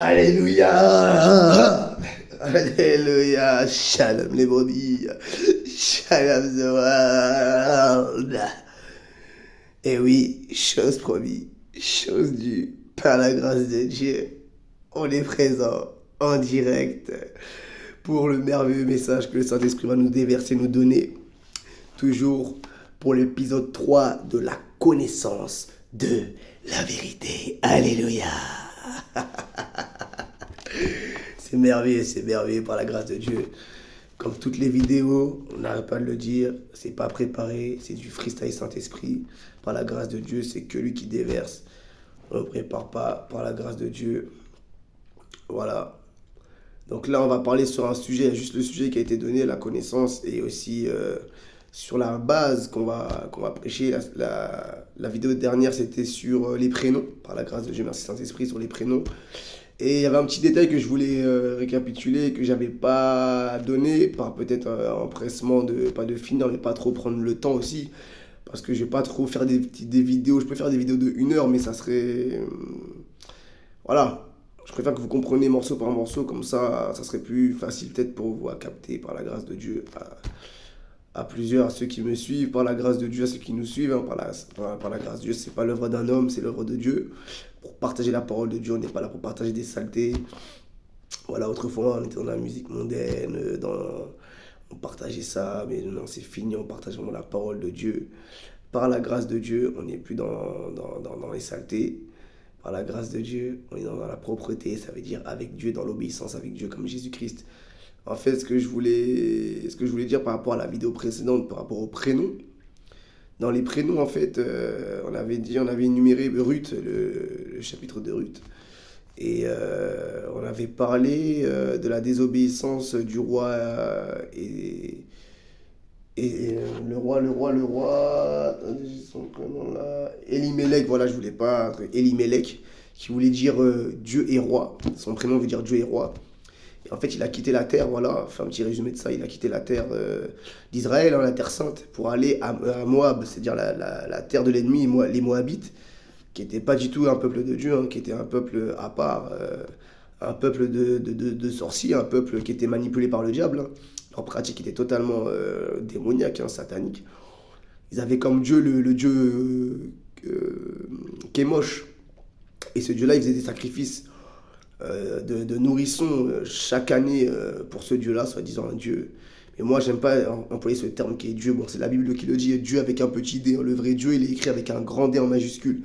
Alléluia! Alléluia! Shalom les brebis! Shalom the world! Et oui, chose promise, chose due, par la grâce de Dieu, on est présent en direct pour le merveilleux message que le Saint-Esprit va nous déverser, nous donner, toujours pour l'épisode 3 de la connaissance de la vérité. Alléluia! C'est merveilleux par la grâce de Dieu. Comme toutes les vidéos, on n'arrête pas de le dire, c'est pas préparé, c'est du freestyle Saint-Esprit. Par la grâce de Dieu, c'est que lui qui déverse. On ne prépare pas par la grâce de Dieu. Voilà. Donc là, on va parler sur un sujet, juste le sujet qui a été donné, la connaissance, et aussi sur la base qu'on va prêcher. La vidéo dernière, c'était sur les prénoms. Par la grâce de Dieu, merci Saint-Esprit, sur les prénoms. Et il y avait un petit détail que je voulais récapituler, que j'avais pas donné, par peut-être empressement de, pas de finir, mais pas trop prendre le temps aussi. Parce que je vais pas trop faire des vidéos, je peux faire des vidéos de 1 heure, mais ça serait... voilà. Je préfère que vous compreniez morceau par morceau, comme ça serait plus facile peut-être pour vous à capter par la grâce de Dieu. À plusieurs, à ceux qui me suivent, par la grâce de Dieu, à ceux qui nous suivent, hein, par la grâce de Dieu, c'est pas l'œuvre d'un homme, c'est l'œuvre de Dieu. Pour partager la parole de Dieu, on n'est pas là pour partager des saletés. Voilà, autrefois, on était dans la musique mondaine, on partageait ça, mais non, c'est fini, on partage vraiment la parole de Dieu. Par la grâce de Dieu, on n'est plus dans les saletés. Par la grâce de Dieu, on est dans la propreté, ça veut dire avec Dieu, dans l'obéissance avec Dieu, comme Jésus-Christ. En fait, ce que je voulais dire par rapport à la vidéo précédente, par rapport aux prénoms, dans les prénoms, en fait, on avait énuméré Ruth, le chapitre de Ruth, et on avait parlé de la désobéissance du roi le roi, attendez, j'ai son prénom là, Elimelech, voilà, je voulais pas, Elimelech, qui voulait dire Dieu est roi, son prénom veut dire Dieu est roi. En fait, il a quitté la terre, voilà, enfin un petit résumé de ça, il a quitté la terre d'Israël, hein, la terre sainte, pour aller à Moab, c'est-à-dire la terre de l'ennemi, les Moabites, qui n'étaient pas du tout un peuple de Dieu, hein, qui était un peuple à part, un peuple de sorciers, un peuple qui était manipulé par le diable. Hein. Leur pratique était totalement démoniaque, hein, satanique. Ils avaient comme Dieu le Dieu Kémosh. Et ce Dieu-là, il faisait des sacrifices de nourrissons chaque année pour ce Dieu-là, soi-disant un Dieu. Mais moi, j'aime pas employer ce terme qui est Dieu. Bon, c'est la Bible qui le dit, Dieu avec un petit D. Le vrai Dieu, il est écrit avec un grand D en majuscule.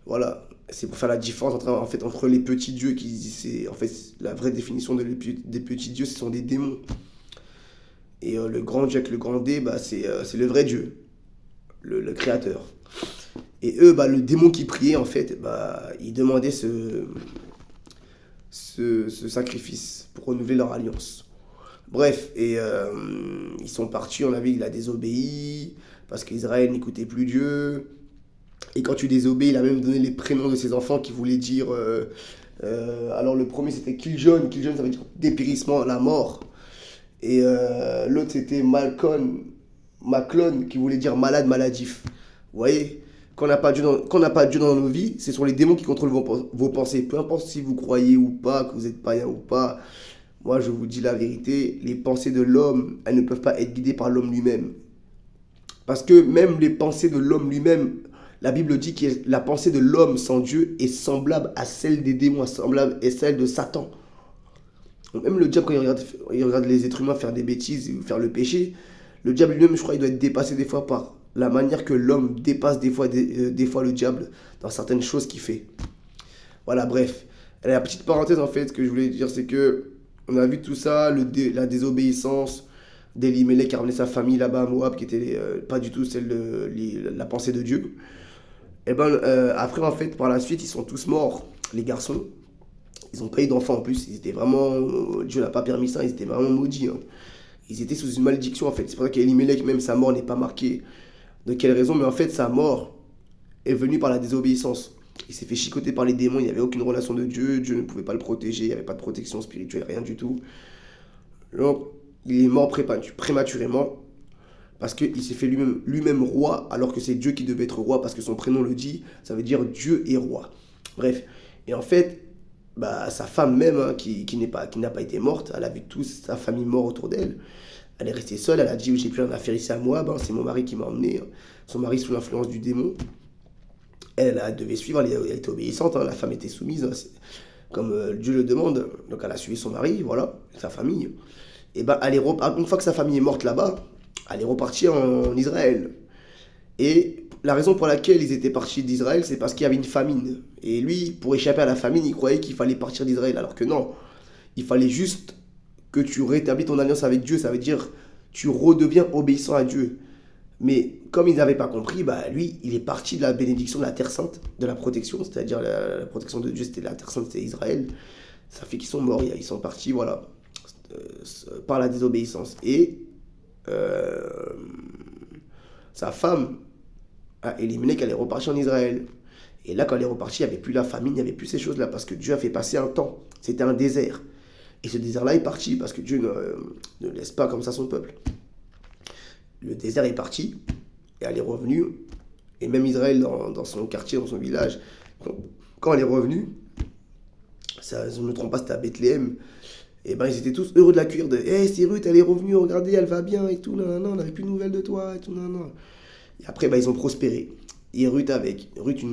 Voilà. C'est pour faire la différence entre les petits dieux, en fait, la vraie définition des petits dieux, ce sont des démons. Et le grand Dieu avec le grand D, bah, c'est le vrai Dieu, le créateur. Et eux, bah, le démon qui priait, en fait, bah, ils demandaient ce sacrifice pour renouveler leur alliance. Bref, et ils sont partis, on a vu qu'il a désobéi, parce qu'Israël n'écoutait plus Dieu. Et quand tu désobéis, il a même donné les prénoms de ses enfants qui voulaient dire... alors le premier c'était Kiljon, Kiljon ça veut dire dépérissement, la mort. Et l'autre c'était Maclon, qui voulait dire malade, maladif. Vous voyez, quand on n'a pas Dieu dans nos vies, ce sont les démons qui contrôlent vos pensées. Peu importe si vous croyez ou pas, que vous êtes païen ou pas, moi je vous dis la vérité, les pensées de l'homme, elles ne peuvent pas être guidées par l'homme lui-même. Parce que même les pensées de l'homme lui-même, la Bible dit que la pensée de l'homme sans Dieu est semblable à celle des démons, semblable à celle de Satan. Même le diable, quand il regarde les êtres humains faire des bêtises ou faire le péché, le diable lui-même, je crois, il doit être dépassé des fois par la manière que l'homme dépasse des fois le diable dans certaines choses qu'il fait. Voilà, bref. Et la petite parenthèse, en fait, ce que je voulais dire, c'est que on a vu tout ça, la désobéissance d'Elimelech qui a ramené sa famille là-bas à Moab, qui était pas du tout celle de la pensée de Dieu. Et ben, après, en fait, par la suite, ils sont tous morts, les garçons. Ils n'ont pas eu d'enfants en plus. Ils étaient vraiment. Dieu n'a pas permis ça, ils étaient vraiment maudits. Hein. Ils étaient sous une malédiction en fait. C'est pour ça qu'Elimelech, même sa mort n'est pas marquée. De quelle raison? Mais en fait, sa mort est venue par la désobéissance. Il s'est fait chicoter par les démons, il n'y avait aucune relation de Dieu, Dieu ne pouvait pas le protéger, il n'y avait pas de protection spirituelle, rien du tout. Donc, il est mort prématurément parce qu'il s'est fait lui-même roi, alors que c'est Dieu qui devait être roi, parce que son prénom le dit, ça veut dire Dieu est roi. Bref, et en fait, bah, sa femme même, hein, qui n'a pas été morte, elle a vu toute sa famille morte autour d'elle. Elle est restée seule, elle a dit j'ai plus rien à faire ici à moi, ben, c'est mon mari qui m'a emmené. Son mari sous l'influence du démon. Elle devait suivre, elle était obéissante, hein, la femme était soumise, hein, comme Dieu le demande. Donc elle a suivi son mari, voilà, sa famille. Et ben, une fois que sa famille est morte là-bas, elle est repartie en Israël. Et la raison pour laquelle ils étaient partis d'Israël, c'est parce qu'il y avait une famine. Et lui, pour échapper à la famine, il croyait qu'il fallait partir d'Israël. Alors que non, il fallait juste que tu rétablis ton alliance avec Dieu. Ça veut dire tu redeviens obéissant à Dieu. Mais comme ils n'avaient pas compris, bah, lui, il est parti de la bénédiction de la Terre Sainte, de la protection. C'est-à-dire la protection de Dieu, c'était la Terre Sainte, c'était Israël. Ça fait qu'ils sont morts, ils sont partis, voilà, par la désobéissance. Et euh, sa femme a éliminé qu'elle est repartie en Israël. Et là, quand elle est repartie, il n'y avait plus la famine, il n'y avait plus ces choses-là, parce que Dieu a fait passer un temps. C'était un désert. Et ce désert-là est parti, parce que Dieu ne laisse pas comme ça son peuple. Le désert est parti, et elle est revenue. Et même Israël, dans son quartier, dans son village, quand elle est revenue, ça, je ne me trompe pas, c'était à Bethléem, et ben ils étaient tous heureux de l'accueillir, de hey, c'est Ruth, elle est revenue, regardez, elle va bien, et tout, non, non, on n'avait plus de nouvelles de toi, et tout, non, non. Et après, ben, ils ont prospéré. Et Ruth, une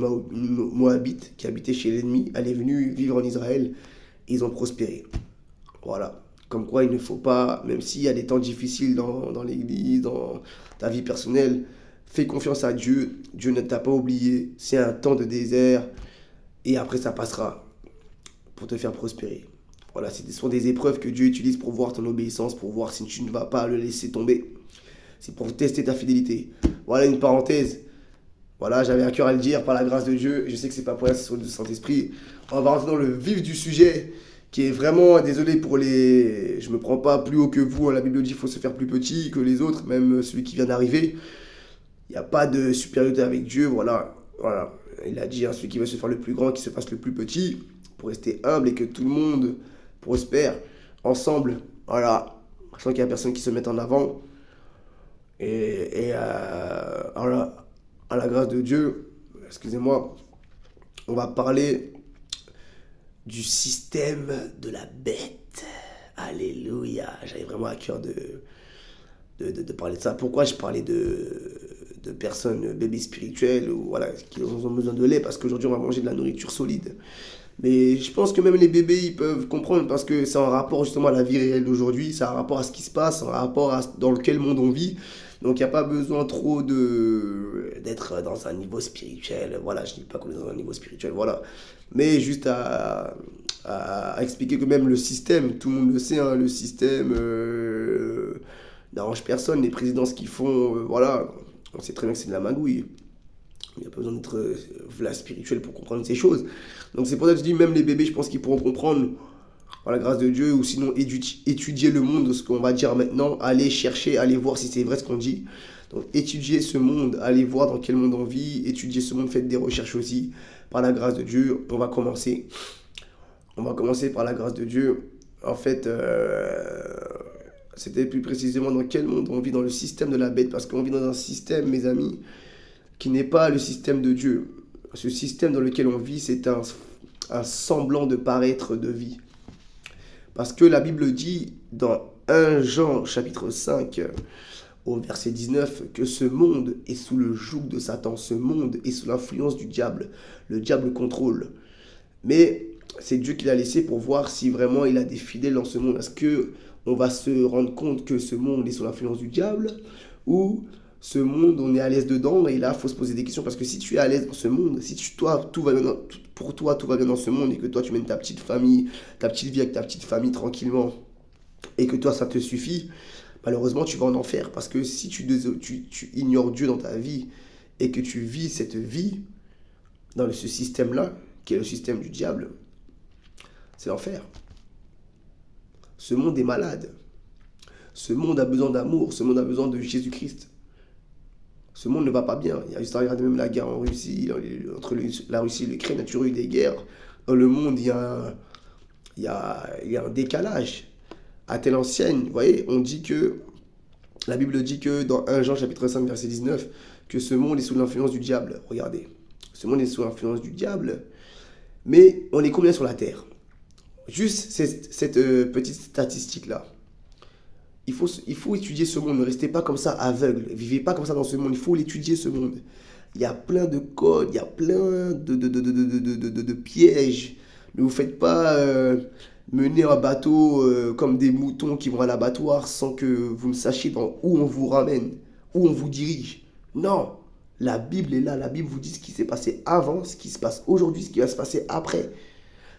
Moabite qui habitait chez l'ennemi, elle est venue vivre en Israël, et ils ont prospéré. Voilà. Comme quoi, il ne faut pas, même s'il y a des temps difficiles dans l'église, dans ta vie personnelle, fais confiance à Dieu. Dieu ne t'a pas oublié. C'est un temps de désert. Et après, ça passera pour te faire prospérer. Voilà, ce sont des épreuves que Dieu utilise pour voir ton obéissance, pour voir si tu ne vas pas le laisser tomber. C'est pour tester ta fidélité. Voilà une parenthèse. Voilà, j'avais à cœur à le dire par la grâce de Dieu. Je sais que c'est pas pour rien, c'est sur le Saint-Esprit. On va rentrer dans le vif du sujet, qui est vraiment, désolé pour les... Je me prends pas plus haut que vous, hein. La Bible dit qu'il faut se faire plus petit que les autres, même celui qui vient d'arriver. Il n'y a pas de supériorité avec Dieu, voilà. Voilà. Il a dit, hein, celui qui veut se faire le plus grand, qui se fasse le plus petit, pour rester humble et que tout le monde prospère ensemble. Voilà. Sans qu'il y a personne qui se mette en avant. Voilà, à la grâce de Dieu, excusez-moi, on va parler du système de la bête. Alléluia. J'avais vraiment à cœur de parler de ça. Pourquoi je parlais de personnes, bébés spirituels, ou voilà, qui ont besoin de lait, parce qu'aujourd'hui on va manger de la nourriture solide. Mais je pense que même les bébés, ils peuvent comprendre, parce que c'est en rapport justement à la vie réelle d'aujourd'hui, c'est en rapport à ce qui se passe, en rapport à dans quel monde on vit. Donc il n'y a pas besoin trop d'être dans un niveau spirituel. Voilà, je ne dis pas qu'on est dans un niveau spirituel, voilà. Mais juste à expliquer que même le système, tout le monde le sait, hein, le système n'arrange personne. Les présidents, ce qu'ils font, voilà, on sait très bien que c'est de la magouille. Il n'y a pas besoin d'être spirituel pour comprendre ces choses. Donc c'est pour ça que je dis, même les bébés, je pense qu'ils pourront comprendre par la grâce de Dieu, ou sinon étudier le monde, ce qu'on va dire maintenant, aller chercher, aller voir si c'est vrai ce qu'on dit. Donc étudier ce monde, aller voir dans quel monde on vit, étudier ce monde, faites des recherches aussi. Par la grâce de Dieu, on va commencer. On va commencer par la grâce de Dieu. En fait, c'était plus précisément dans quel monde on vit, dans le système de la bête, parce qu'on vit dans un système, mes amis, qui n'est pas le système de Dieu. Ce système dans lequel on vit, c'est un semblant de paraître de vie. Parce que la Bible dit dans 1 Jean chapitre 5 au verset 19 que ce monde est sous le joug de Satan, ce monde est sous l'influence du diable. Le diable contrôle. Mais c'est Dieu qui l'a laissé pour voir si vraiment il a des fidèles dans ce monde. Est-ce qu'on va se rendre compte que ce monde est sous l'influence du diable, ou ce monde, on est à l'aise dedans? Et là, il faut se poser des questions, parce que si tu es à l'aise dans ce monde, si toi, tout va bien pour toi, tout va bien dans ce monde, et que toi, tu mènes ta petite famille, ta petite vie avec ta petite famille tranquillement, et que toi, ça te suffit, malheureusement, tu vas en enfer. Parce que si tu ignores Dieu dans ta vie, et que tu vis cette vie dans ce système-là, qui est le système du diable, c'est l'enfer. Ce monde est malade. Ce monde a besoin d'amour, ce monde a besoin de Jésus-Christ. Ce monde ne va pas bien. Il y a juste à regarder même la guerre en Russie, entre la Russie et l'Ukraine, il y a toujours eu des guerres. Dans le monde, il y a un décalage. À telle enseigne, vous voyez, la Bible dit que dans 1 Jean chapitre 5 verset 19, que ce monde est sous l'influence du diable. Regardez, ce monde est sous l'influence du diable, mais on est combien sur la terre? Juste cette petite statistique-là. Il faut étudier ce monde. Ne restez pas comme ça aveugle. Vivez pas comme ça dans ce monde. Il faut l'étudier ce monde. Il y a plein de codes, il y a plein de pièges. Ne vous faites pas mener un bateau comme des moutons qui vont à l'abattoir sans que vous ne sachiez dans où on vous ramène, où on vous dirige. Non, la Bible est là. La Bible vous dit ce qui s'est passé avant, ce qui se passe aujourd'hui, ce qui va se passer après.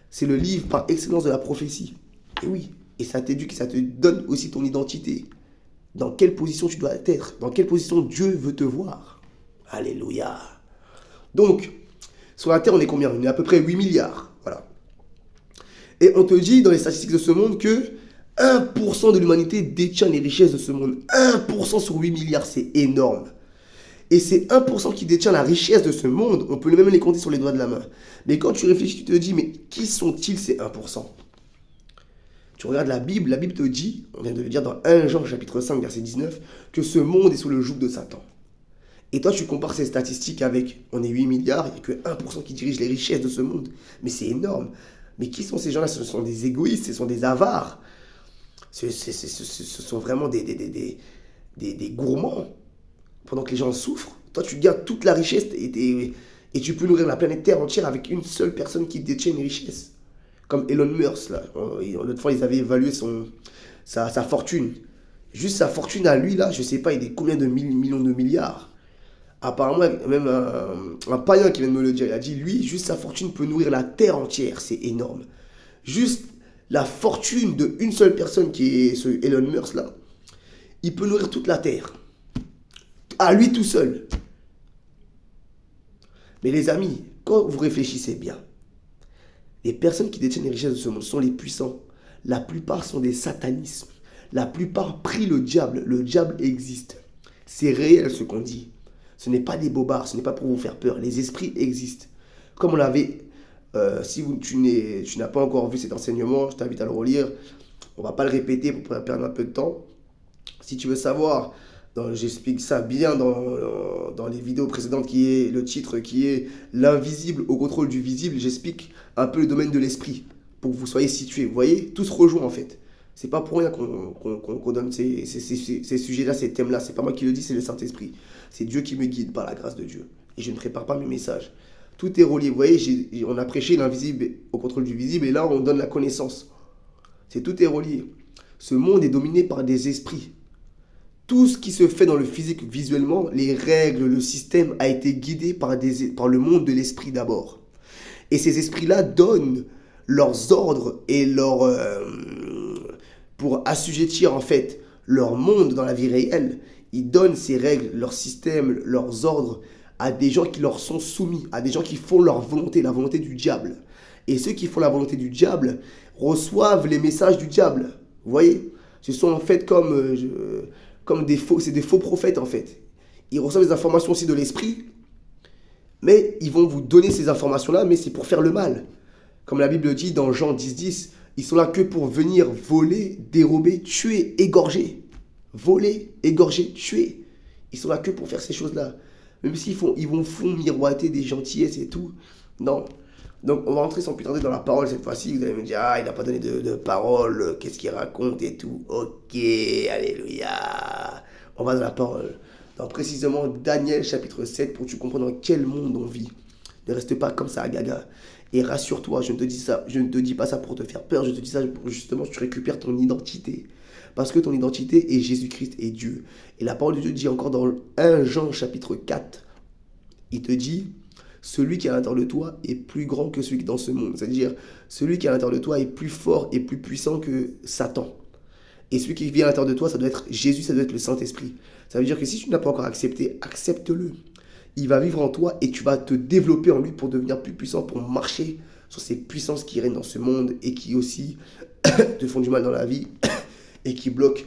C'est le livre par excellence de la prophétie. Et oui, et ça t'éduque, ça te donne aussi ton identité. Dans quelle position tu dois être, dans quelle position Dieu veut te voir. Alléluia. Donc, sur la Terre, on est combien? On est à peu près 8 milliards. Voilà. Et on te dit dans les statistiques de ce monde que 1% de l'humanité détient les richesses de ce monde. 1% sur 8 milliards, c'est énorme. Et c'est 1% qui détient la richesse de ce monde, on peut même les compter sur les doigts de la main. Mais quand tu réfléchis, tu te dis, mais qui sont-ils ces 1%? Tu regardes la Bible te dit, on vient de le dire dans 1 Jean chapitre 5 verset 19, que ce monde est sous le joug de Satan. Et toi, tu compares ces statistiques avec, on est 8 milliards, il n'y a que 1% qui dirige les richesses de ce monde. Mais c'est énorme. Mais qui sont ces gens-là? Ce sont des égoïstes, ce sont des avares. Ce sont vraiment des gourmands. Pendant que les gens souffrent, toi, tu gardes toute la richesse et tu peux nourrir la planète Terre entière avec une seule personne qui détient les richesses. Comme Elon Musk, là. L'autre fois, ils avaient évalué sa fortune. Juste sa fortune à lui, là, je sais pas, il est combien de millions de milliards. Apparemment, même un païen qui vient de me le dire, il a dit, lui, juste sa fortune peut nourrir la terre entière, c'est énorme. Juste la fortune d'une seule personne qui est ce Elon Musk là, il peut nourrir toute la terre. À lui tout seul. Mais les amis, quand vous réfléchissez bien, les personnes qui détiennent les richesses de ce monde sont les puissants. La plupart sont des satanismes. La plupart prient le diable. Le diable existe. C'est réel ce qu'on dit. Ce n'est pas des bobards, ce n'est pas pour vous faire peur. Les esprits existent. Comme on l'avait, si tu n'as pas encore vu cet enseignement, je t'invite à le relire. On ne va pas le répéter pour perdre un peu de temps. Si tu veux savoir, j'explique ça bien dans les vidéos précédentes, qui est le titre qui est l'invisible au contrôle du visible. J'explique un peu le domaine de l'esprit pour que vous soyez situés. Vous voyez, tout se rejoint en fait. C'est pas pour rien qu'on donne ces sujets-là, ces thèmes-là. C'est pas moi qui le dis, c'est le Saint-Esprit. C'est Dieu qui me guide par la grâce de Dieu. Et je ne prépare pas mes messages. Tout est relié. Vous voyez, on a prêché l'invisible au contrôle du visible et là, on donne la connaissance. Tout est relié. Ce monde est dominé par des esprits. Tout ce qui se fait dans le physique visuellement, les règles, le système a été guidé par le monde de l'esprit d'abord. Et ces esprits-là donnent leurs ordres et pour assujettir en fait leur monde dans la vie réelle, ils donnent ces règles, leurs systèmes, leurs ordres à des gens qui leur sont soumis, à des gens qui font leur volonté, la volonté du diable. Et ceux qui font la volonté du diable reçoivent les messages du diable. Vous voyez? Ce sont en fait comme c'est des faux prophètes en fait. Ils reçoivent des informations aussi de l'esprit, mais ils vont vous donner ces informations-là, mais c'est pour faire le mal. Comme la Bible dit dans Jean 10, ils sont là que pour venir voler, dérober, tuer, égorger. Voler, égorger, tuer. Ils sont là que pour faire ces choses-là. Même s'ils font miroiter des gentillesses et tout. Non. Donc on va rentrer sans plus tarder dans la parole cette fois-ci. Vous allez me dire, ah, il n'a pas donné de parole, qu'est-ce qu'il raconte et tout. Ok, alléluia. On va dans la parole. Dans précisément Daniel chapitre 7 pour que tu comprennes dans quel monde on vit. Ne reste pas comme ça à gaga. Et rassure-toi, je ne te dis pas ça pour te faire peur, je te dis ça pour justement que tu récupères ton identité. Parce que ton identité est Jésus-Christ et Dieu. Et la parole de Dieu dit encore dans 1 Jean chapitre 4, il te dit, celui qui est à l'intérieur de toi est plus grand que celui qui est dans ce monde. C'est-à-dire, celui qui est à l'intérieur de toi est plus fort et plus puissant que Satan. Et celui qui vit à l'intérieur de toi, ça doit être Jésus, ça doit être le Saint-Esprit. Ça veut dire que si tu n'as pas encore accepté, accepte-le. Il va vivre en toi et tu vas te développer en lui pour devenir plus puissant, pour marcher sur ces puissances qui règnent dans ce monde et qui aussi te font du mal dans la vie et qui bloquent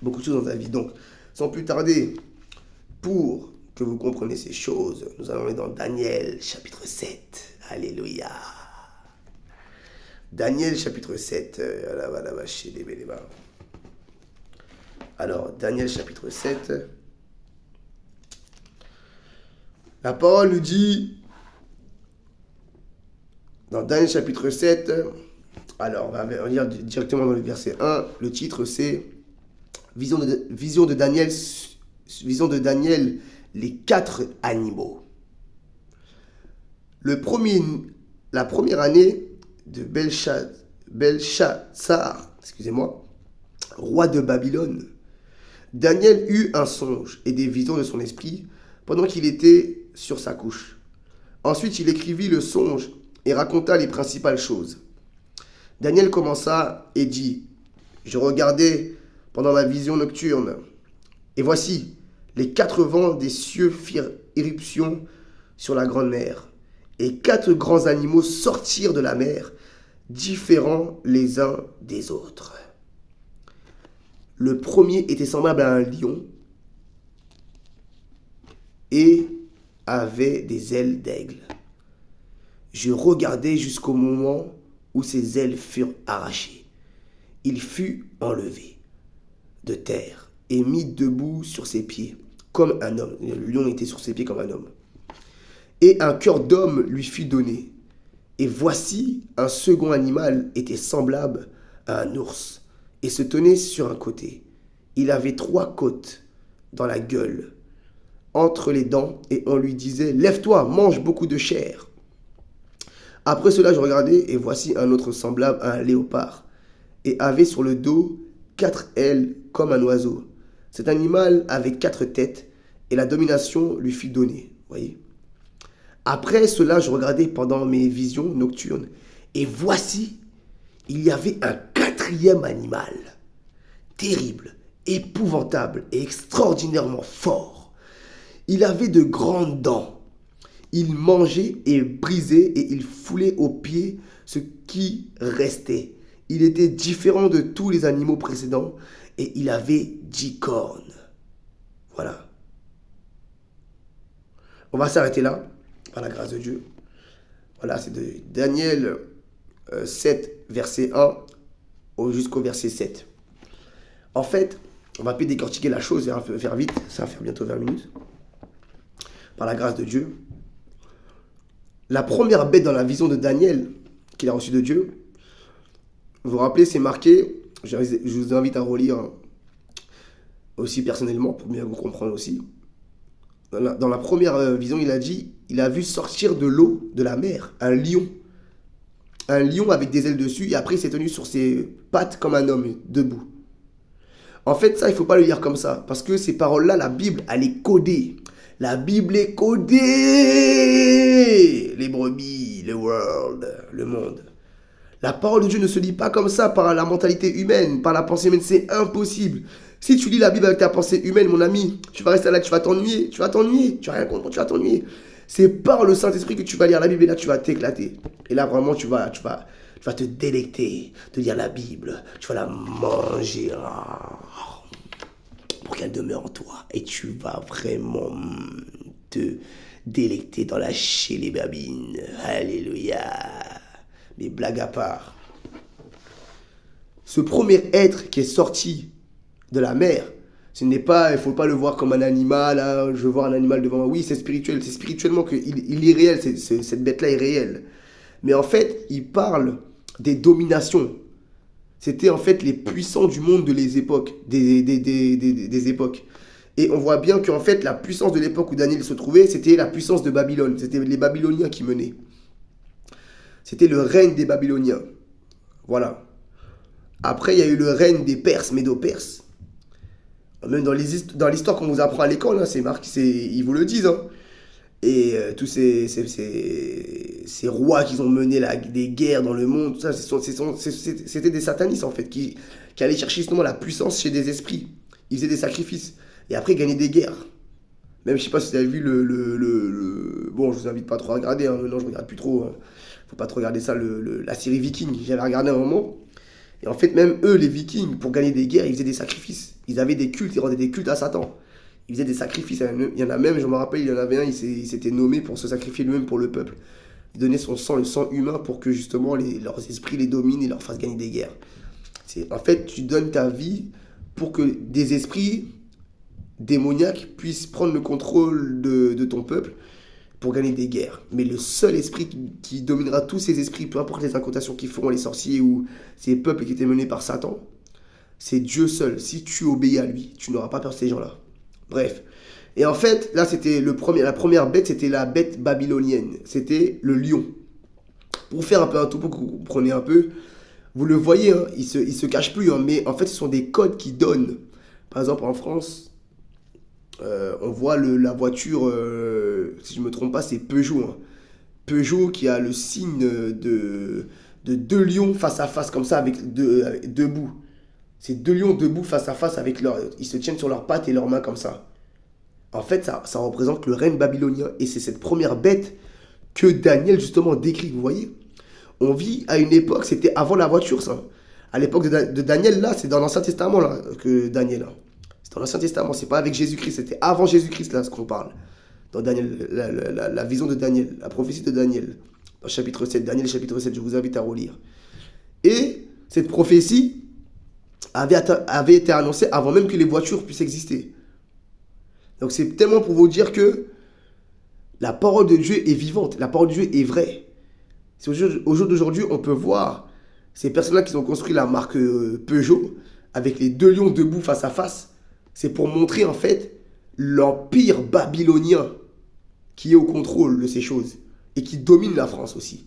beaucoup de choses dans ta vie. Donc, sans plus tarder, pour que vous compreniez ces choses, nous allons aller dans Daniel chapitre 7. Alléluia. Daniel chapitre 7. Alors, Daniel chapitre 7. La parole nous dit, dans Daniel chapitre 7, Alors, on va lire directement dans le verset 1. Le titre, c'est vision de Daniel, vision de Daniel, les 4 animaux. La première année de Belshazzar, excusez-moi, roi de Babylone, Daniel eut un songe et des visions de son esprit pendant qu'il était sur sa couche. Ensuite, il écrivit le songe et raconta les principales choses. Daniel commença et dit, je regardais pendant ma vision nocturne, et voici, les 4 vents des cieux firent irruption sur la grande mer, et 4 grands animaux sortirent de la mer, différents les uns des autres. Le premier était semblable à un lion et avait des ailes d'aigle. Je regardai jusqu'au moment où ses ailes furent arrachées. Il fut enlevé de terre et mis debout sur ses pieds comme un homme. Le lion était sur ses pieds comme un homme. Et un cœur d'homme lui fut donné. Et voici, un second animal était semblable à un ours et se tenait sur un côté. Il avait 3 côtes dans la gueule, entre les dents, et on lui disait « Lève-toi, mange beaucoup de chair ». Après cela, je regardais, et voici un autre semblable à un léopard, et avait sur le dos 4 ailes comme un oiseau. Cet animal avait 4 têtes, et la domination lui fut donnée. Voyez. Après cela, je regardais pendant mes visions nocturnes, et voici, il y avait un 4e animal, terrible, épouvantable et extraordinairement fort. Il avait de grandes dents. Il mangeait et brisait et il foulait aux pieds ce qui restait. Il était différent de tous les animaux précédents et il avait 10 cornes. Voilà. On va s'arrêter là, par la grâce de Dieu. Voilà, c'est de Daniel 7, verset 1 jusqu'au verset 7. En fait, on va plus décortiquer la chose et faire vite, ça va faire bientôt 20 minutes. Par la grâce de Dieu. La première bête dans la vision de Daniel qu'il a reçue de Dieu, vous vous rappelez, c'est marqué, je vous invite à relire aussi personnellement pour bien vous comprendre aussi. Dans la première vision, il a dit, il a vu sortir de l'eau, de la mer, un lion. Un lion avec des ailes dessus et après il s'est tenu sur ses pattes comme un homme, debout. En fait, ça, il ne faut pas le lire comme ça. Parce que ces paroles-là, la Bible, elle est codée. La Bible est codée. Les brebis, le world, le monde. La parole de Dieu ne se lit pas comme ça par la mentalité humaine, par la pensée humaine. C'est impossible. Si tu lis la Bible avec ta pensée humaine, mon ami, tu vas rester là, tu vas t'ennuyer. Tu vas rien comprendre, tu vas t'ennuyer. C'est par le Saint-Esprit que tu vas lire la Bible et là, tu vas t'éclater. Et là, vraiment, tu vas te délecter de lire la Bible. Tu vas la manger pour qu'elle demeure en toi. Et tu vas vraiment te délecter dans la chélébabine. Alléluia. Mais blague à part. Ce premier être qui est sorti de la mer, ce n'est pas, il ne faut pas le voir comme un animal. Hein, je veux voir un animal devant moi. Oui, c'est spirituel. C'est spirituellement qu'il est réel. Cette bête-là est réelle. Mais en fait, il parle des dominations. C'était en fait les puissants du monde de les époques, des époques. Et on voit bien qu'en fait, la puissance de l'époque où Daniel se trouvait, c'était la puissance de Babylone. C'était les Babyloniens qui menaient. C'était le règne des Babyloniens. Voilà. Après, il y a eu le règne des Perses, Médo-Perses. Même dans l'histoire qu'on vous apprend à l'école, hein, c'est marqué, ils vous le disent. Hein. Et tous ces rois qui ont mené des guerres dans le monde, tout ça, c'était des satanistes en fait, qui allaient chercher justement la puissance chez des esprits. Ils faisaient des sacrifices. Et après, ils gagnaient des guerres. Même, je sais pas si vous avez vu Bon, je vous invite pas trop à regarder, hein, maintenant je regarde plus trop. Hein. Faut pas trop regarder ça, la série Viking. J'avais regardé un moment. Et en fait, même eux, les Vikings, pour gagner des guerres, ils faisaient des sacrifices. Ils avaient des cultes, ils rendaient des cultes à Satan. Ils faisaient des sacrifices. Il y en a même, je me rappelle, il y en avait un, il s'était nommé pour se sacrifier lui-même pour le peuple. Il donnait son sang, le sang humain, pour que justement leurs esprits les dominent et leur fassent gagner des guerres. En fait, tu donnes ta vie pour que des esprits démoniaques puissent prendre le contrôle de ton peuple pour gagner des guerres. Mais le seul esprit qui dominera tous ces esprits, peu importe les incantations qu'ils feront, les sorciers ou ces peuples qui étaient menés par Satan, c'est Dieu seul. Si tu obéis à lui, tu n'auras pas peur de ces gens-là. Bref. Et en fait, là, c'était la première bête, c'était la bête babylonienne. C'était le lion. Pour faire un peu un topo, que vous compreniez un peu, vous le voyez, hein, il se cache plus, hein, mais en fait, ce sont des codes qui donnent. Par exemple, en France, on voit la voiture, si je ne me trompe pas, c'est Peugeot. Hein. Peugeot qui a le signe de deux lions face à face, comme ça, avec deux bouts. C'est deux lions debout face à face, ils se tiennent sur leurs pattes et leurs mains comme ça. En fait, ça représente le règne babylonien. Et c'est cette première bête que Daniel, justement, décrit. Vous voyez, on vit à une époque, c'était avant la voiture, ça. À l'époque de Daniel, là, c'est dans l'Ancien Testament, là, que Daniel. Hein. C'est dans l'Ancien Testament, c'est pas avec Jésus-Christ, c'était avant Jésus-Christ, là, ce qu'on parle. Dans Daniel, la vision de Daniel, la prophétie de Daniel. Dans chapitre 7, Daniel chapitre 7, je vous invite à relire. Et cette prophétie avait été annoncée avant même que les voitures puissent exister. Donc c'est tellement pour vous dire que la parole de Dieu est vivante, la parole de Dieu est vraie. Au jour d'aujourd'hui, on peut voir ces personnes-là qui ont construit la marque Peugeot, avec les deux lions debout face à face, c'est pour montrer en fait l'empire babylonien qui est au contrôle de ces choses et qui domine la France aussi.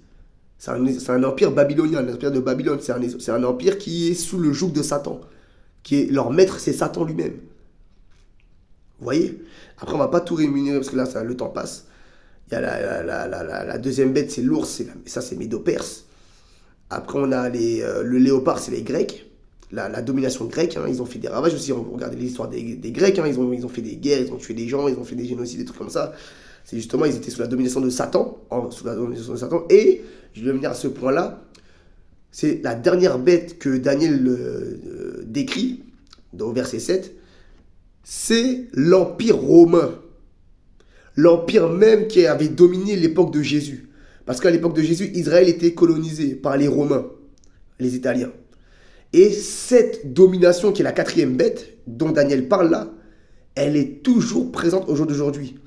C'est un empire babylonien, l'empire de Babylone, c'est un empire qui est sous le joug de Satan, qui est leur maître, c'est Satan lui-même. Vous voyez? Après, on ne va pas tout rémunérer parce que là, le temps passe. Il y a la deuxième bête, c'est l'ours, ça c'est Médo-Perse. Après, on a le léopard, c'est les Grecs, la domination grecque. Hein, ils ont fait des ravages aussi. Regardez l'histoire des Grecs, hein, ils ont fait des guerres, ils ont tué des gens, ils ont fait des génocides, des trucs comme ça. C'est justement, ils étaient sous la domination de Satan, et je vais venir à ce point-là. C'est la dernière bête que Daniel décrit, dans verset 7, c'est l'Empire romain. L'empire même qui avait dominé l'époque de Jésus. Parce qu'à l'époque de Jésus, Israël était colonisé par les Romains, les Italiens. Et cette domination qui est la quatrième bête, dont Daniel parle là, elle est toujours présente au jour d'aujourd'hui.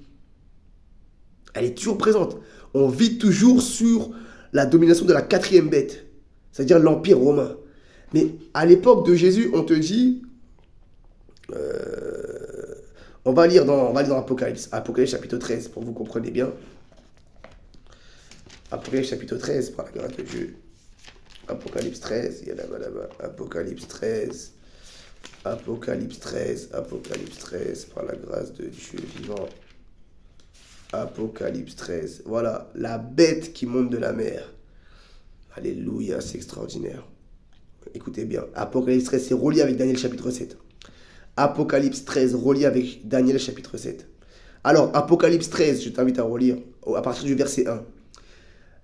Elle est toujours présente. On vit toujours sur la domination de la quatrième bête, c'est-à-dire l'Empire romain. Mais à l'époque de Jésus, on te dit... on va lire dans Apocalypse. Apocalypse chapitre 13, pour que vous compreniez bien. Apocalypse chapitre 13, par la grâce de Dieu. Apocalypse 13, il y a là-bas. Apocalypse 13. Apocalypse 13, Apocalypse 13, par la grâce de Dieu vivant. Apocalypse 13. Voilà, la bête qui monte de la mer. Alléluia, c'est extraordinaire. Écoutez bien, Apocalypse 13, c'est relié avec Daniel chapitre 7. Apocalypse 13, relié avec Daniel chapitre 7. Alors, Apocalypse 13, je t'invite à relire à partir du verset 1.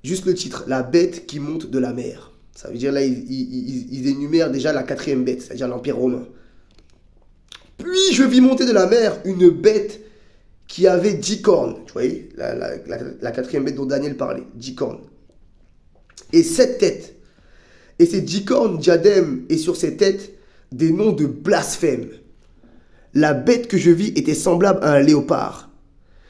Juste le titre, la bête qui monte de la mer. Ça veut dire là, ils énumèrent déjà la quatrième bête, c'est-à-dire l'Empire romain. Puis je vis monter de la mer une bête qui avait 10 cornes. Vous voyez, la quatrième bête dont Daniel parlait, 10 cornes. Et 7 têtes. Et ces 10 cornes, diadèmes, et sur ces têtes, des noms de blasphème. La bête que je vis était semblable à un léopard.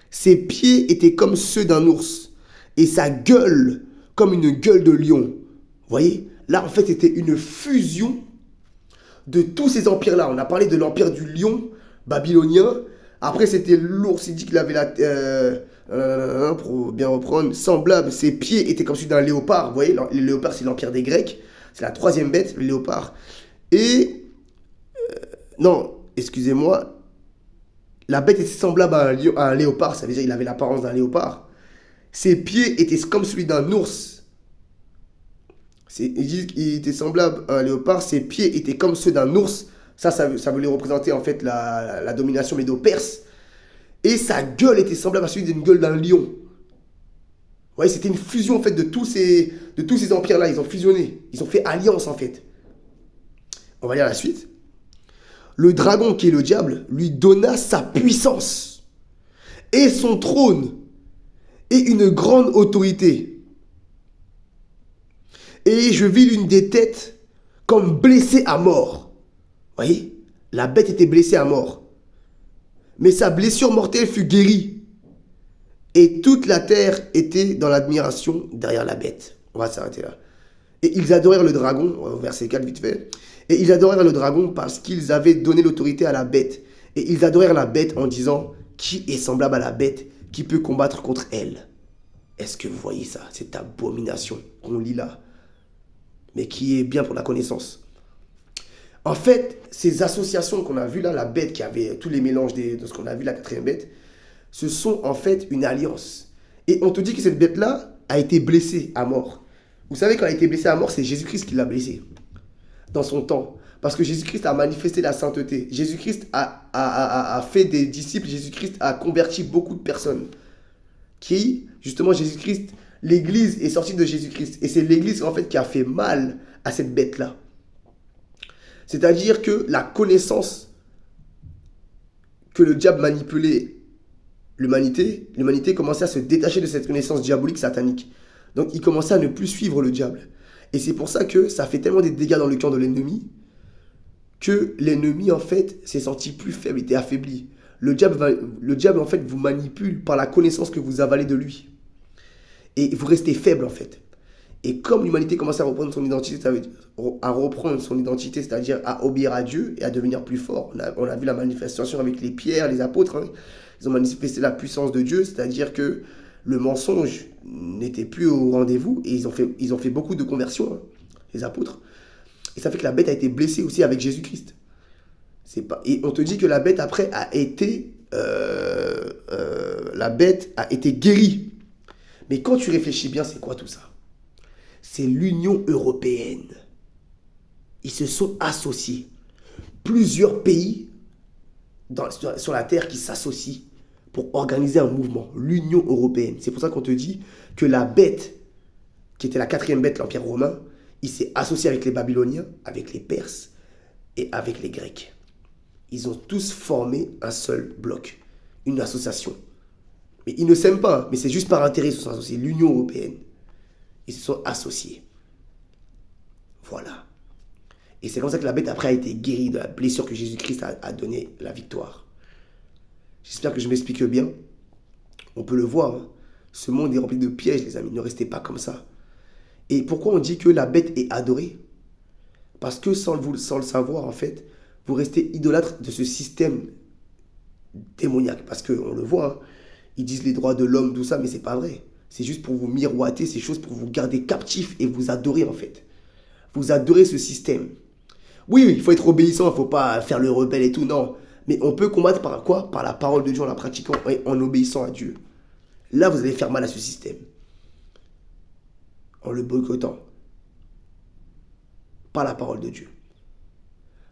Ses pieds étaient comme ceux d'un ours. Et sa gueule comme une gueule de lion. Vous voyez, là en fait c'était une fusion de tous ces empires-là. On a parlé de l'empire du lion babylonien. Après c'était l'ours, il dit qu'il avait pour bien reprendre, semblable. Ses pieds étaient comme celui d'un léopard. Vous voyez, le léopard c'est l'empire des Grecs. C'est la troisième bête, le léopard. Et... non, excusez-moi. La bête était semblable à un léopard. Ça veut dire qu'il avait l'apparence d'un léopard. Ses pieds étaient comme celui d'un ours. Il dit qu'il était semblable à un léopard. Ses pieds étaient comme ceux d'un ours. Ça voulait représenter en fait la domination médo-perse. Et sa gueule était semblable à celui d'une gueule d'un lion. Vous voyez, c'était une fusion en fait de tous ces empires-là. Ils ont fusionné. Ils ont fait alliance en fait. On va lire la suite. Le dragon qui est le diable lui donna sa puissance et son trône et une grande autorité. Et je vis l'une des têtes comme blessée à mort. Vous voyez, la bête était blessée à mort. Mais sa blessure mortelle fut guérie. Et toute la terre était dans l'admiration derrière la bête. On va s'arrêter là. Et ils adorèrent le dragon, verset 4 vite fait. Et ils adorèrent le dragon parce qu'ils avaient donné l'autorité à la bête. Et ils adorèrent la bête en disant, qui est semblable à la bête qui peut combattre contre elle? Est-ce que vous voyez ça? Cette abomination qu'on lit là, mais qui est bien pour la connaissance. En fait, ces associations qu'on a vues là, la bête qui avait tous les mélanges de ce qu'on a vu, la quatrième bête, ce sont en fait une alliance. Et on te dit que cette bête-là a été blessée à mort. Vous savez, quand elle a été blessée à mort, c'est Jésus-Christ qui l'a blessée dans son temps. Parce que Jésus-Christ a manifesté la sainteté. Jésus-Christ a fait des disciples. Jésus-Christ a converti beaucoup de personnes. Justement, Jésus-Christ, l'Église est sortie de Jésus-Christ. Et c'est l'Église, en fait, qui a fait mal à cette bête-là. C'est-à-dire que la connaissance que le diable manipulait l'humanité commençait à se détacher de cette connaissance diabolique satanique. Donc, il commençait à ne plus suivre le diable. Et c'est pour ça que ça fait tellement des dégâts dans le cœur de l'ennemi que l'ennemi, en fait, s'est senti plus faible, était affaibli. Le diable, en fait, vous manipule par la connaissance que vous avalez de lui. Et vous restez faible, en fait. Et comme l'humanité commence à reprendre son identité, c'est-à-dire à obéir à Dieu et à devenir plus fort. On a vu la manifestation avec les pierres, les apôtres. Hein. Ils ont manifesté la puissance de Dieu, c'est-à-dire que le mensonge n'était plus au rendez-vous. Et ils ont fait beaucoup de conversions, hein, les apôtres. Et ça fait que la bête a été blessée aussi avec Jésus-Christ. Et on te dit que la bête après a été guérie. Mais quand tu réfléchis bien, c'est quoi tout ça? C'est l'Union européenne. Ils se sont associés. Plusieurs pays sur la terre qui s'associent pour organiser un mouvement. L'Union européenne. C'est pour ça qu'on te dit que la bête, qui était la quatrième bête, l'Empire romain, il s'est associé avec les Babyloniens, avec les Perses et avec les Grecs. Ils ont tous formé un seul bloc, une association. Mais ils ne s'aiment pas, mais c'est juste par intérêt qu'ils se sont associés. L'Union européenne. Ils se sont associés. Voilà. Et c'est comme ça que la bête après a été guérie de la blessure que Jésus-Christ a donné la victoire. J'espère que je m'explique bien. On peut le voir. Hein. Ce monde est rempli de pièges, les amis. Ne restez pas comme ça. Et pourquoi on dit que la bête est adorée? Parce que sans le savoir, en fait, vous restez idolâtre de ce système démoniaque. Parce qu'on le voit, hein, ils disent les droits de l'homme, tout ça, mais c'est pas vrai. C'est juste pour vous miroiter ces choses, pour vous garder captifs et vous adorer, en fait. Vous adorez ce système. Oui, il faut être obéissant, il ne faut pas faire le rebelle et tout, non. Mais on peut combattre par quoi? Par la parole de Dieu, en la pratiquant et en obéissant à Dieu. Là, vous allez faire mal à ce système. En le boycottant. Par la parole de Dieu.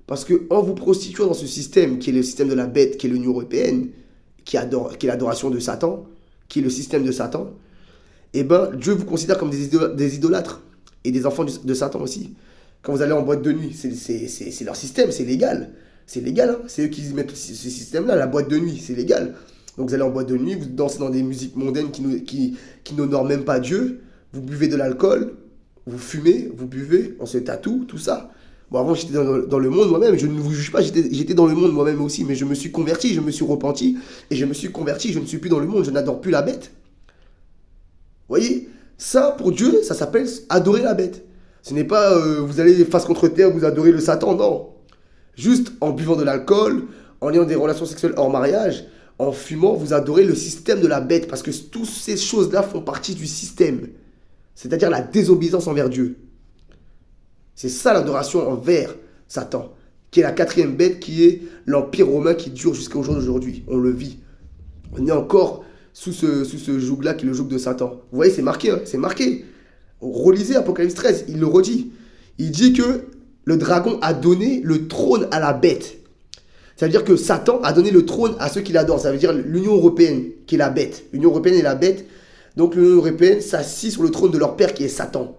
Parce que en vous prostituant dans ce système, qui est le système de la bête, qui est l'Union européenne, qui est l'adoration de Satan, qui est le système de Satan, eh bien, Dieu vous considère comme des idolâtres et des enfants de Satan aussi. Quand vous allez en boîte de nuit, c'est leur système, c'est légal. C'est légal, hein. C'est eux qui mettent ce système-là, la boîte de nuit, c'est légal. Donc vous allez en boîte de nuit, vous dansez dans des musiques mondaines qui n'honorent même pas Dieu, vous buvez de l'alcool, vous fumez, vous buvez, on se tatoue, tout ça. Bon, avant j'étais dans le monde moi-même, je ne vous juge pas, j'étais dans le monde moi-même aussi, mais je me suis converti, je me suis repenti, et je me suis converti, je ne suis plus dans le monde, je n'adore plus la bête. Vous voyez, ça, pour Dieu, ça s'appelle adorer la bête. Ce n'est pas vous allez face contre terre, vous adorez le Satan, non. Juste en buvant de l'alcool, en ayant des relations sexuelles hors mariage, en fumant, vous adorez le système de la bête. Parce que toutes ces choses-là font partie du système. C'est-à-dire la désobéissance envers Dieu. C'est ça l'adoration envers Satan. Qui est la quatrième bête, qui est l'Empire romain qui dure jusqu'au jour d'aujourd'hui. On le vit. On est encore sous ce joug-là qui est le joug de Satan. Vous voyez, c'est marqué, hein, c'est marqué. Relisez Apocalypse 13, il le redit. Il dit que le dragon a donné le trône à la bête. Ça veut dire que Satan a donné le trône à ceux qui l'adorent. Ça veut dire l'Union européenne qui est la bête. L'Union européenne est la bête. Donc l'Union européenne s'assit sur le trône de leur père qui est Satan.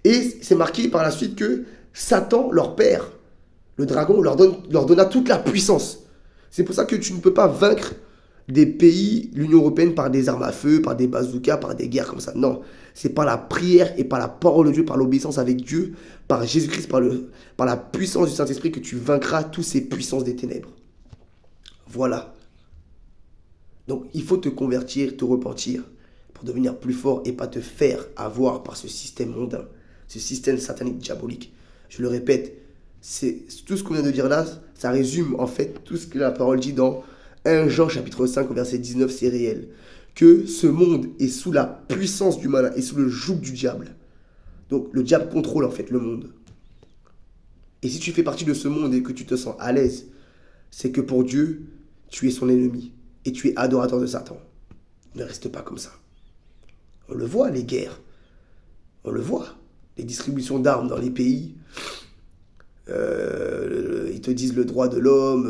Et c'est marqué par la suite que Satan, leur père, le dragon, leur donna toute la puissance. C'est pour ça que tu ne peux pas vaincre des pays, l'Union européenne, par des armes à feu, par des bazookas, par des guerres comme ça. Non, c'est par la prière et par la parole de Dieu, par l'obéissance avec Dieu, par Jésus-Christ, par la puissance du Saint-Esprit que tu vaincras toutes ces puissances des ténèbres. Voilà. Donc il faut te convertir, te repentir pour devenir plus fort et pas te faire avoir par ce système mondain, ce système satanique diabolique. Je le répète, c'est tout ce qu'on vient de dire là, ça résume en fait tout ce que la parole dit dans 1 Jean chapitre 5 verset 19, c'est réel. Que ce monde est sous la puissance du malin et sous le joug du diable. Donc le diable contrôle en fait le monde. Et si tu fais partie de ce monde et que tu te sens à l'aise, c'est que pour Dieu, tu es son ennemi et tu es adorateur de Satan. Ne reste pas comme ça. On le voit, les guerres. On le voit. Les distributions d'armes dans les pays. Ils te disent le droit de l'homme.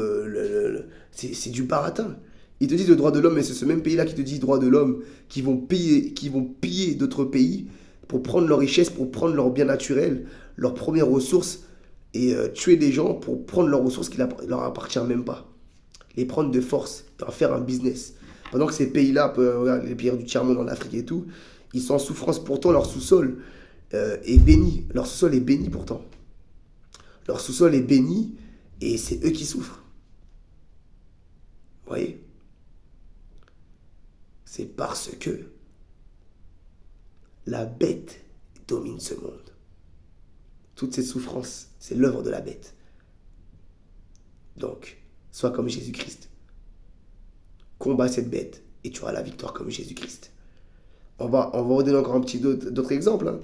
C'est du baratin. Ils te disent le droit de l'homme, mais c'est ce même pays-là qui te dit droit de l'homme, qui vont piller d'autres pays pour prendre leurs richesses, pour prendre leurs biens naturels, leurs premières ressources, et tuer des gens pour prendre leurs ressources qui ne leur appartiennent même pas. Les prendre de force, en faire un business. Pendant que ces pays-là, les pays du tiers-monde en Afrique et tout, ils sont en souffrance. Pourtant, leur sous-sol est béni. Leur sous-sol est béni pourtant. Leur sous-sol est béni et c'est eux qui souffrent. Vous voyez ? C'est parce que la bête domine ce monde. Toutes ces souffrances, c'est l'œuvre de la bête. Donc, sois comme Jésus-Christ. Combat cette bête et tu auras la victoire comme Jésus-Christ. On va redonner encore un petit d'autres exemples. Hein.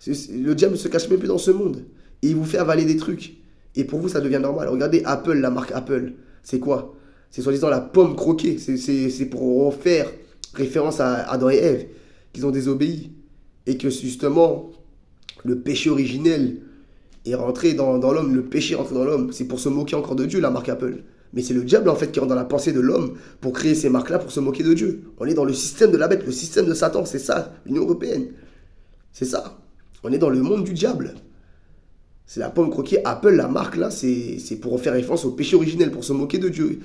Le diable ne se cache même plus dans ce monde. Et il vous fait avaler des trucs. Et pour vous, ça devient normal. Regardez Apple, la marque Apple. C'est quoi ? C'est soi-disant la pomme croquée. C'est pour faire référence à Adam et Ève, qu'ils ont désobéi. Et que justement, le péché originel est rentré dans l'homme. Le péché est rentré dans l'homme. C'est pour se moquer encore de Dieu, la marque Apple. Mais c'est le diable en fait qui rentre dans la pensée de l'homme pour créer ces marques-là pour se moquer de Dieu. On est dans le système de la bête, le système de Satan, c'est ça, l'Union Européenne. C'est ça. On est dans le monde du diable. C'est la pomme croquée, Apple, la marque là, c'est pour faire référence au péché originel, pour se moquer de Dieu.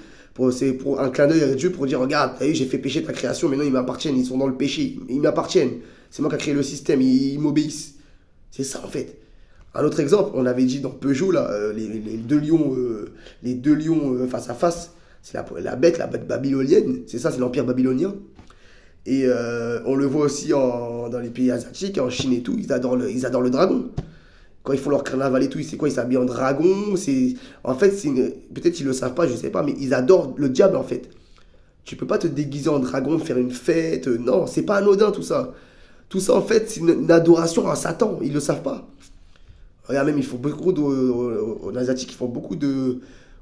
C'est pour un clin d'œil à Dieu pour dire, regarde, t'as vu, j'ai fait pécher ta création, maintenant ils m'appartiennent, ils sont dans le péché, ils m'appartiennent. C'est moi qui ai créé le système, ils m'obéissent. C'est ça en fait. Un autre exemple, on avait dit dans Peugeot, là, les deux lions face à face, c'est la bête babylonienne, c'est ça, c'est l'empire babylonien. Et on le voit aussi dans les pays asiatiques, en Chine et tout, ils adorent le dragon. Quand ils font leur carnaval et tout, c'est quoi, ils s'habillent en dragon, en fait, peut-être ils le savent pas, je sais pas, mais ils adorent le diable en fait. Tu peux pas te déguiser en dragon, faire une fête, non, c'est pas anodin tout ça. Tout ça en fait, c'est une adoration à Satan, ils le savent pas. Regarde, même, ils font beaucoup en Asiatique, ils font beaucoup de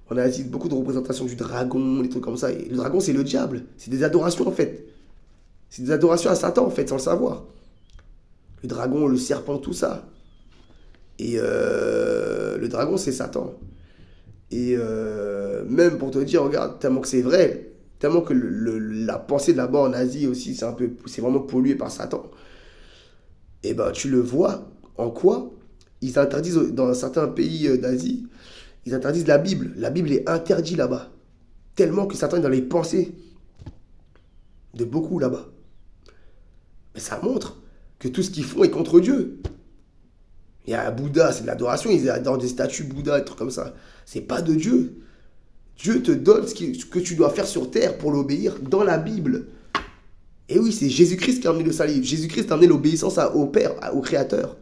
représentations du dragon, des trucs comme ça. Et le dragon, c'est le diable. C'est des adorations, en fait. C'est des adorations à Satan, en fait, sans le savoir. Le dragon, le serpent, tout ça. Et le dragon, c'est Satan. Et même pour te dire, regarde, tellement que c'est vrai, tellement que la pensée de là-bas en Asie aussi, c'est vraiment pollué par Satan. Et ben, tu le vois en quoi ? Ils interdisent, dans certains pays d'Asie, ils interdisent la Bible. La Bible est interdite là-bas. Tellement que Satan est dans les pensées de beaucoup là-bas. Mais ça montre que tout ce qu'ils font est contre Dieu. Il y a Bouddha, c'est de l'adoration, ils adorent des statues Bouddha, des trucs comme ça. C'est pas de Dieu. Dieu te donne ce que tu dois faire sur terre pour l'obéir dans la Bible. Et oui, c'est Jésus-Christ qui a amené le salut. Jésus-Christ a amené l'obéissance au Père, au Créateur.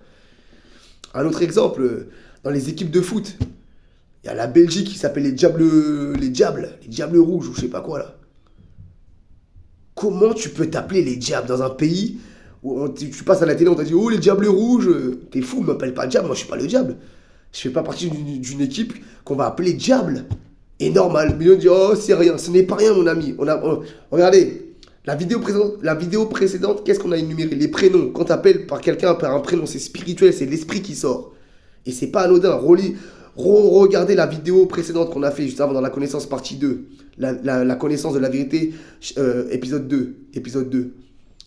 Un autre exemple, dans les équipes de foot, il y a la Belgique qui s'appelle les Diables Rouges ou je sais pas quoi là. Comment tu peux t'appeler les Diables dans un pays où tu passes à la télé, on t'a dit oh les Diables Rouges, t'es fou, ne m'appelle pas Diable, moi je suis pas le Diable. Je fais pas partie d'une équipe qu'on va appeler Diable. Et normal, mais on dit oh c'est rien, ce n'est pas rien mon ami. Regardez. La vidéo précédente, qu'est-ce qu'on a énuméré ? Les prénoms. Quand tu appelles par quelqu'un par un prénom, c'est spirituel, c'est l'esprit qui sort. Et c'est pas anodin. Regardez la vidéo précédente qu'on a fait juste avant dans la connaissance partie 2. La connaissance de la vérité, épisode 2.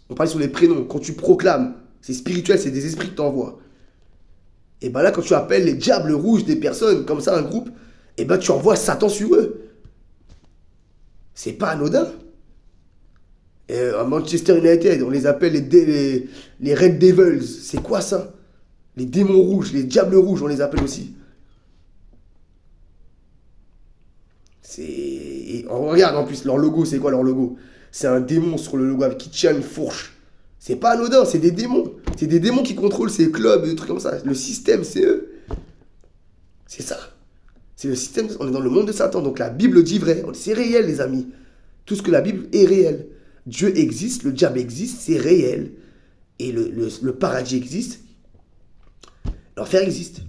On parlait sur les prénoms. Quand tu proclames, c'est spirituel, c'est des esprits que tu envoies. Et ben là, quand tu appelles les diables rouges des personnes, comme ça, un groupe, et ben tu envoies Satan sur eux. C'est pas anodin. À Manchester United, on les appelle les Red Devils. C'est quoi ça ? Les démons rouges, les diables rouges, on les appelle aussi. Et on regarde en plus, leur logo, c'est quoi leur logo ? C'est un démon sur le logo qui tient une fourche. C'est pas anodin, c'est des démons. C'est des démons qui contrôlent ces clubs, des trucs comme ça. Le système, c'est eux. C'est ça. C'est le système, on est dans le monde de Satan. Donc la Bible dit vrai. C'est réel, les amis. Tout ce que la Bible est réel. Dieu existe, le diable existe, c'est réel. Et le paradis existe. L'enfer existe.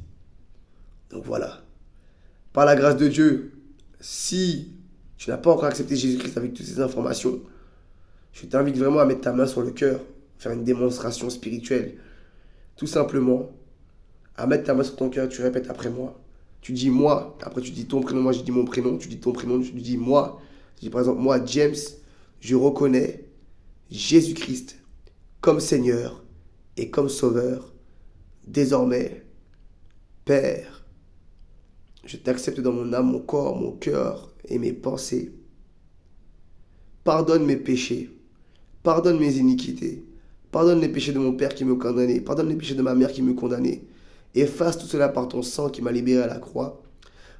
Donc voilà. Par la grâce de Dieu, si tu n'as pas encore accepté Jésus-Christ avec toutes ces informations, je t'invite vraiment à mettre ta main sur le cœur, faire une démonstration spirituelle. Tout simplement, à mettre ta main sur ton cœur, tu répètes après moi. Tu dis moi, après tu dis ton prénom, moi je dis mon prénom, tu dis ton prénom, tu dis moi. Je dis par exemple, moi, James, je reconnais Jésus-Christ comme Seigneur et comme Sauveur. Désormais, Père, je t'accepte dans mon âme, mon corps, mon cœur et mes pensées. Pardonne mes péchés, pardonne mes iniquités, pardonne les péchés de mon père qui me condamnait, pardonne les péchés de ma mère qui me condamnait. Efface tout cela par ton sang qui m'a libéré à la croix.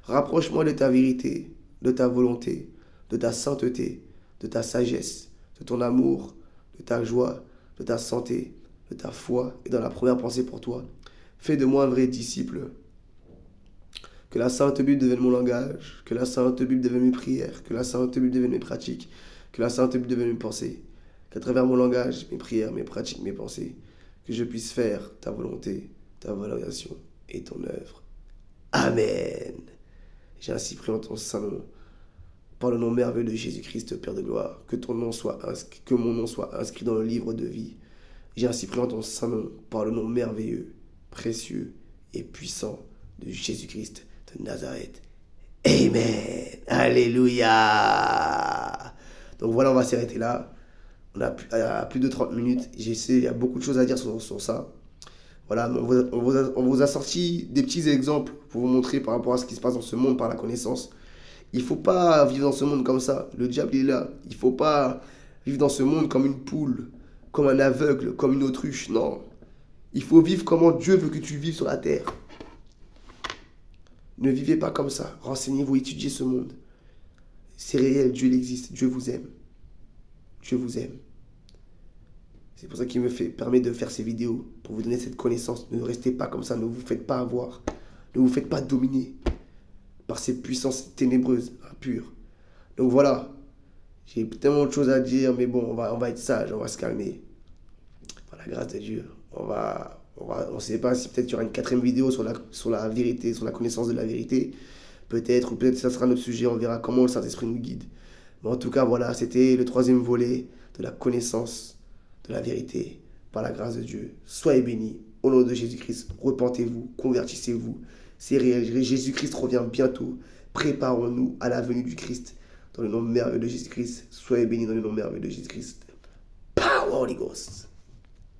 Rapproche-moi de ta vérité, de ta volonté, de ta sainteté, de ta sagesse, de ton amour, de ta joie, de ta santé, de ta foi et dans la première pensée pour toi. Fais de moi un vrai disciple. Que la Sainte Bible devienne mon langage, que la Sainte Bible devienne mes prières, que la Sainte Bible devienne mes pratiques, que la Sainte Bible devienne mes pensées. Qu'à travers mon langage, mes prières, mes pratiques, mes pensées, que je puisse faire ta volonté, ta valorisation et ton œuvre. Amen. J'ai ainsi pris en ton saint nom, par le nom merveilleux de Jésus-Christ, Père de gloire, que ton nom soit inscrit, que mon nom soit inscrit dans le livre de vie. J'ai ainsi pris en ton saint nom, par le nom merveilleux, précieux et puissant de Jésus-Christ de Nazareth. Amen. Alléluia. Donc voilà, on va s'arrêter là. On a plus de 30 minutes. Il y a beaucoup de choses à dire sur ça. Voilà, on vous a sorti des petits exemples pour vous montrer par rapport à ce qui se passe dans ce monde par la connaissance. Il ne faut pas vivre dans ce monde comme ça. Le diable est là. Il ne faut pas vivre dans ce monde comme une poule, comme un aveugle, comme une autruche. Non. Il faut vivre comment Dieu veut que tu vives sur la terre. Ne vivez pas comme ça. Renseignez-vous, étudiez ce monde. C'est réel, Dieu il existe. Dieu vous aime. Dieu vous aime. C'est pour ça qu'il permet de faire ces vidéos, pour vous donner cette connaissance. Ne restez pas comme ça, ne vous faites pas avoir. Ne vous faites pas dominer par ces puissances ténébreuses, impures. Donc voilà, j'ai tellement de choses à dire, mais bon, on va être sage, on va se calmer. Par la grâce de Dieu, on ne sait pas si peut-être il y aura une 4e vidéo sur la vérité, sur la connaissance de la vérité. Peut-être, ou peut-être ça sera notre sujet, on verra comment le Saint-Esprit nous guide. Mais en tout cas, voilà, c'était le 3e volet de la connaissance de la vérité, par la grâce de Dieu. Soyez bénis, au nom de Jésus-Christ, repentez-vous, convertissez-vous. C'est réel, Jésus-Christ revient bientôt. Préparons-nous à la venue du Christ. Dans le nom merveilleux de Jésus-Christ, soyez bénis dans le nom merveilleux de Jésus-Christ. Power Holy Ghost.